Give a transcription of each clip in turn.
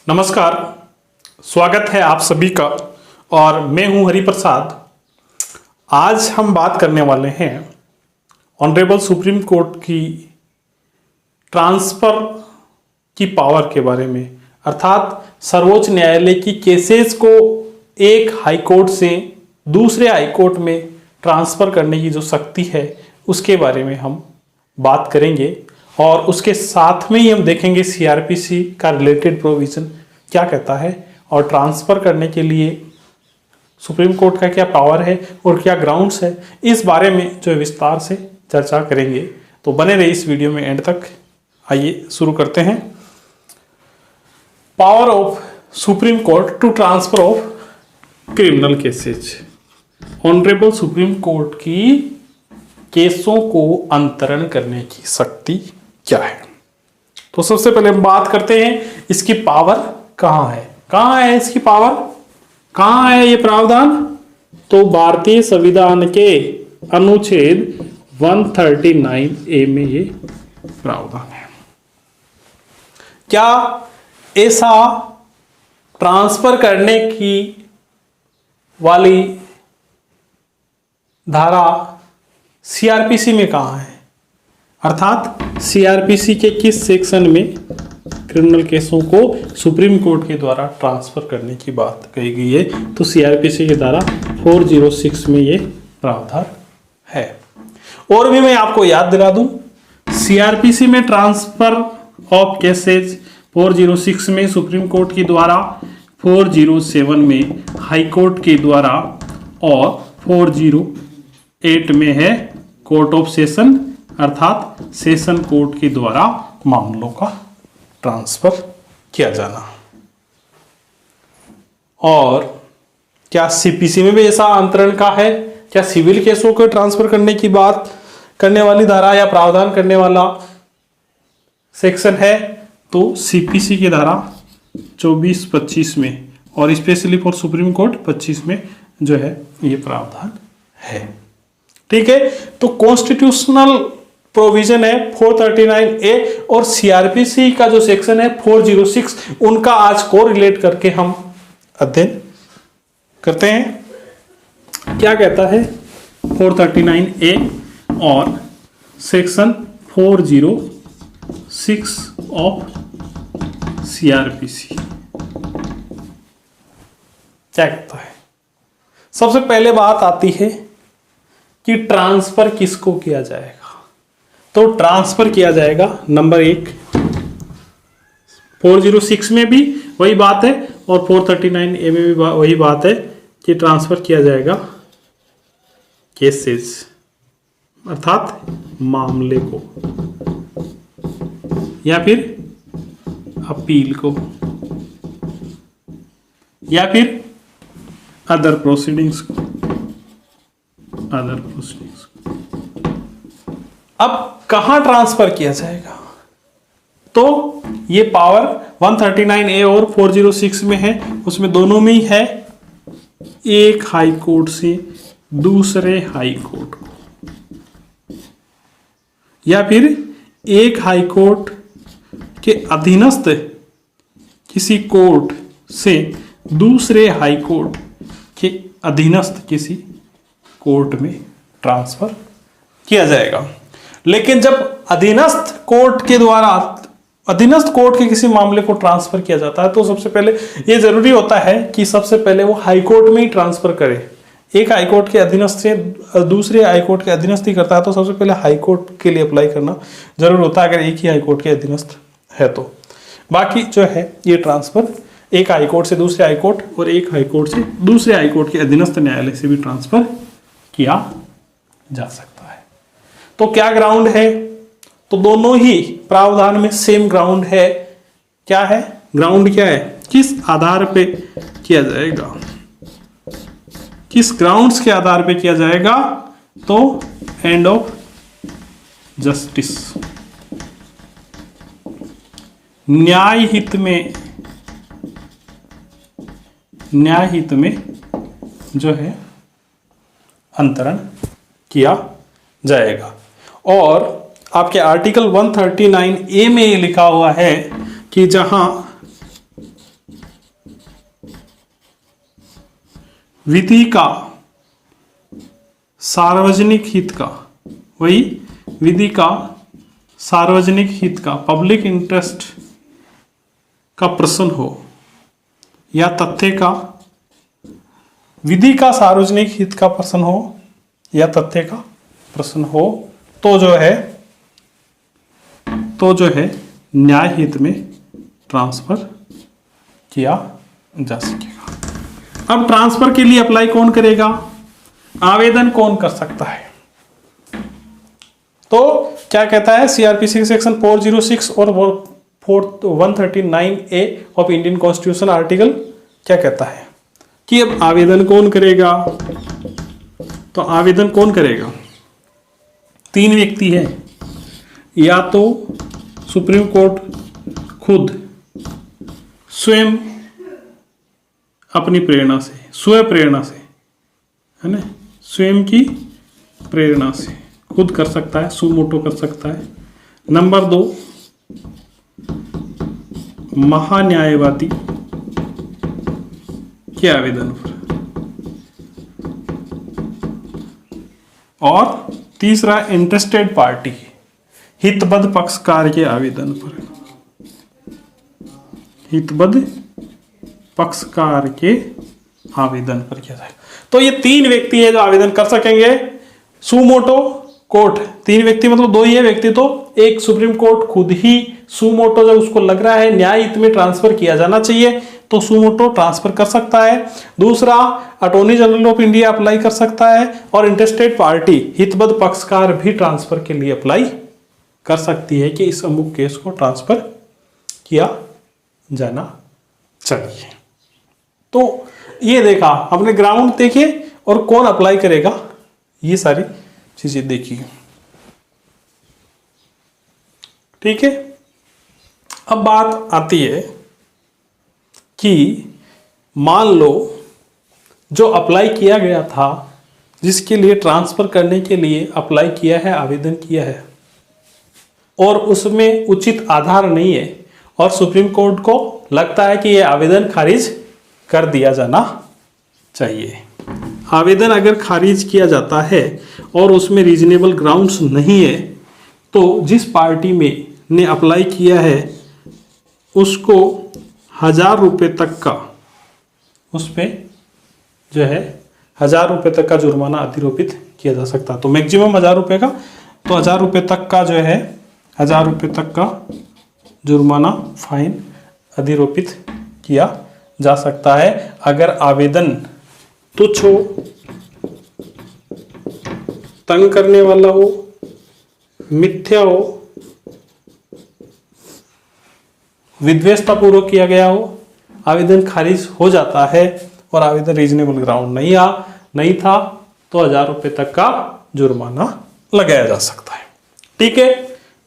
नमस्कार, स्वागत है आप सभी का। और मैं हूं हरिप्रसाद। आज हम बात करने वाले हैं ऑनरेबल सुप्रीम कोर्ट की ट्रांसफर की पावर के बारे में, अर्थात सर्वोच्च न्यायालय की केसेस को एक हाई कोर्ट से दूसरे हाई कोर्ट में ट्रांसफर करने की जो शक्ति है उसके बारे में हम बात करेंगे। और उसके साथ में ही हम देखेंगे सीआरपीसी का रिलेटेड प्रोविजन क्या कहता है और ट्रांसफर करने के लिए सुप्रीम कोर्ट का क्या पावर है और क्या ग्राउंड्स है, इस बारे में जो विस्तार से चर्चा करेंगे। तो बने रहिए इस वीडियो में एंड तक। आइए शुरू करते हैं। Power of supreme court to transfer of criminal cases. Honourable supreme court की केसों को अंतरण करने की शक्ति क्या है। तो सबसे पहले हम बात करते हैं इसकी पावर कहां है। कहां है इसकी पावर, कहां है ये प्रावधान। तो भारतीय संविधान के अनुच्छेद 139A में ये प्रावधान है। क्या ऐसा ट्रांसफर करने की वाली धारा सीआरपीसी में कहां है, अर्थात सीआरपीसी के किस सेक्शन में क्रिमिनल केसों को सुप्रीम कोर्ट के द्वारा ट्रांसफर करने की बात कही गई है। तो सीआरपीसी की धारा 406 में ये प्रावधान है। और भी मैं आपको याद दिला दूं, सीआरपीसी में ट्रांसफर ऑफ केसेज 406 में सुप्रीम कोर्ट के द्वारा, 407 में हाई कोर्ट के द्वारा और 408 में है कोर्ट ऑफ सेशन, अर्थात सेशन कोर्ट के द्वारा मामलों का ट्रांसफर किया जाना। और क्या सीपीसी में भी ऐसा अंतरण का है, क्या सिविल केसों को ट्रांसफर करने की बात करने वाली धारा या प्रावधान करने वाला सेक्शन है। तो सीपीसी की धारा 24-25 में और स्पेशली फॉर सुप्रीम कोर्ट 25 में जो है ये प्रावधान है। ठीक है, तो कॉन्स्टिट्यूशनल प्रोविजन है 439A और सीआरपीसी का जो सेक्शन है 406, उनका आज को रिलेट करके हम अध्ययन करते हैं। क्या कहता है 439A और सेक्शन 406 ऑफ सीआरपीसी क्या कहता है। सबसे पहले बात आती है कि ट्रांसफर किसको किया जाएगा। तो ट्रांसफर किया जाएगा, नंबर 1, 406 में भी वही बात है और 439A में भी वही बात है कि ट्रांसफर किया जाएगा केसेस, अर्थात मामले को या फिर अपील को या फिर अदर प्रोसीडिंग्स को। अब कहां ट्रांसफर किया जाएगा। तो ये पावर 139A और 406 में है, उसमें दोनों में ही है। एक हाई कोर्ट से दूसरे हाई कोर्ट को या फिर एक हाई कोर्ट के अधीनस्थ किसी कोर्ट से दूसरे हाई कोर्ट के अधीनस्थ किसी कोर्ट में ट्रांसफर किया जाएगा। लेकिन जब अधीनस्थ कोर्ट के द्वारा अधीनस्थ कोर्ट के किसी मामले को ट्रांसफर किया जाता है तो सबसे पहले यह जरूरी होता है कि सबसे पहले वो हाई कोर्ट में ही ट्रांसफर करे। एक हाई कोर्ट के अधीनस्थ से दूसरे हाई कोर्ट के अधीनस्थ ही करता है तो सबसे पहले हाई कोर्ट के लिए अप्लाई करना जरूर होता है, अगर एक ही हाई कोर्ट के अधीनस्थ है तो। बाकी जो है ये ट्रांसफर एक हाई कोर्ट से दूसरे हाई कोर्ट और एक हाई कोर्ट से दूसरे हाई कोर्ट के अधीनस्थ न्यायालय से भी ट्रांसफर किया जा सकता है। तो क्या ग्राउंड है, तो दोनों ही प्रावधान में सेम ग्राउंड है। क्या है ग्राउंड, क्या है, किस आधार पे किया जाएगा, किस ग्राउंड्स के आधार पे किया जाएगा। तो एंड ऑफ जस्टिस, न्याय हित में जो है अंतरण किया जाएगा। और आपके आर्टिकल 139A में ये लिखा हुआ है कि जहां विधि का सार्वजनिक हित का, वही विधि का सार्वजनिक हित का, पब्लिक इंटरेस्ट का प्रश्न हो या तथ्य का, विधि का सार्वजनिक हित का प्रश्न हो या तथ्य का प्रश्न हो, तो जो है न्याय हित में ट्रांसफर किया जा सकेगा। अब ट्रांसफर के लिए अप्लाई कौन करेगा, आवेदन कौन कर सकता है? तो क्या कहता है सीआरपीसी सेक्शन 406 और 139A of Indian constitution article क्या कहता है कि अब आवेदन कौन करेगा? तो आवेदन कौन करेगा? 3 व्यक्ति है, या तो सुप्रीम कोर्ट खुद स्वयं अपनी प्रेरणा से, स्वयं प्रेरणा से, है ना, स्वयं की प्रेरणा से खुद कर सकता है, सुमोटो कर सकता है। नंबर 2, महान्यायवादी के आवेदन पर, और तीसरा इंटरेस्टेड पार्टी, हितबद्ध पक्षकार के आवेदन पर, हितबद्ध पक्षकार के आवेदन पर किया जाएगा। तो ये 3 व्यक्ति है जो आवेदन कर सकेंगे। सुमोटो कोर्ट, 3 व्यक्ति मतलब 2 ही है व्यक्ति, तो एक सुप्रीम कोर्ट खुद ही सुमोटो, जब उसको लग रहा है न्याय हित में ट्रांसफर किया जाना चाहिए तो सुमोटो ट्रांसफर कर सकता है। दूसरा, attorney general of India apply कर सकता है, और इंटरेस्टेड पार्टी, हितबद्ध पक्षकार भी ट्रांसफर के लिए अप्लाई कर सकती है कि इस अमुक केस को ट्रांसफर किया जाना चाहिए। तो ये देखा अपने ग्राउंड देखिए, और कौन अप्लाई करेगा ये सारी चीजें देखिए। ठीक है, अब बात आती है कि मान लो जो अप्लाई किया गया था, जिसके लिए ट्रांसफर करने के लिए अप्लाई किया है, आवेदन किया है, और उसमें उचित आधार नहीं है, और सुप्रीम कोर्ट को लगता है कि यह आवेदन खारिज कर दिया जाना चाहिए। आवेदन अगर खारिज किया जाता है और उसमें रीजनेबल ग्राउंड्स नहीं है, तो जिस पार्टी में ने अप्लाई किया है उसको 1000 रुपये तक का, उस पर जो है 1000 रुपये तक का जुर्माना अधिरोपित किया जा सकता है। तो मैक्सिमम 1000 रुपये का, तो 1000 रुपये तक का जो है 1000 रुपये तक का जुर्माना, फाइन अधिरोपित किया जा सकता है अगर आवेदन तुच्छ हो, तंग करने वाला हो, मिथ्या हो, विद्वेषतापूर्वक किया गया हो, आवेदन खारिज हो जाता है और आवेदन रीजनेबल ग्राउंड नहीं था, तो 1000 रुपये तक का जुर्माना लगाया जा सकता है। ठीक है,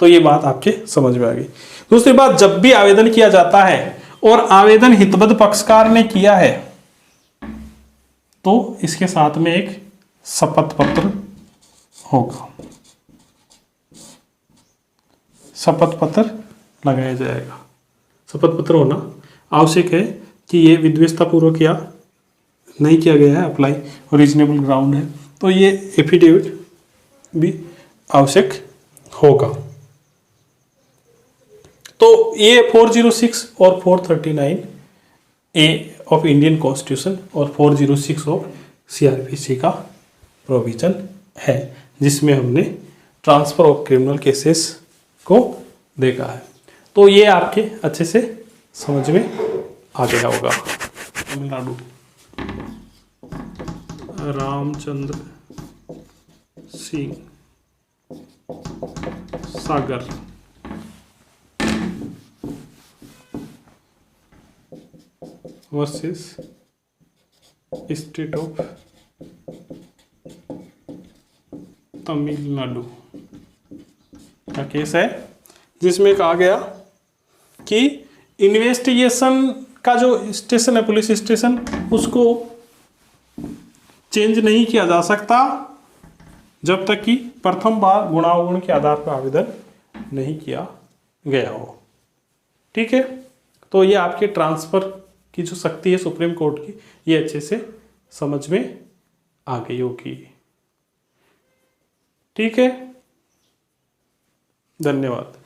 तो ये बात आपके समझ में आ गई। दूसरी बात, जब भी आवेदन किया जाता है और आवेदन हितबद्ध पक्षकार ने किया है, तो इसके साथ में एक शपथ पत्र होगा, शपथ पत्र लगाया जाएगा। शपथ पत्र होना आवश्यक है कि ये विद्वेषतापूर्वक या नहीं किया गया है अप्लाई और रीजनेबल ग्राउंड है, तो ये एफिडेविट भी आवश्यक होगा। तो ये 406 और 439A ऑफ इंडियन कॉन्स्टिट्यूशन और 406 ऑफ सीआरपीसी का प्रोविजन है, जिसमें हमने ट्रांसफर ऑफ क्रिमिनल केसेस को देखा है। तो ये आपके अच्छे से समझ में आ गया होगा। Tamil Nadu, Ramchandra Singh Sagar versus state of Tamil Nadu का केस है, जिसमें कहा गया कि इन्वेस्टिगेशन का जो स्टेशन है, पुलिस स्टेशन, उसको चेंज नहीं किया जा सकता जब तक कि प्रथम बार गुणावगुण के आधार पर आवेदन नहीं किया गया हो। ठीक है, तो ये आपके ट्रांसफर की जो शक्ति है सुप्रीम कोर्ट की, ये अच्छे से समझ में आ गई होगी। ठीक है, धन्यवाद।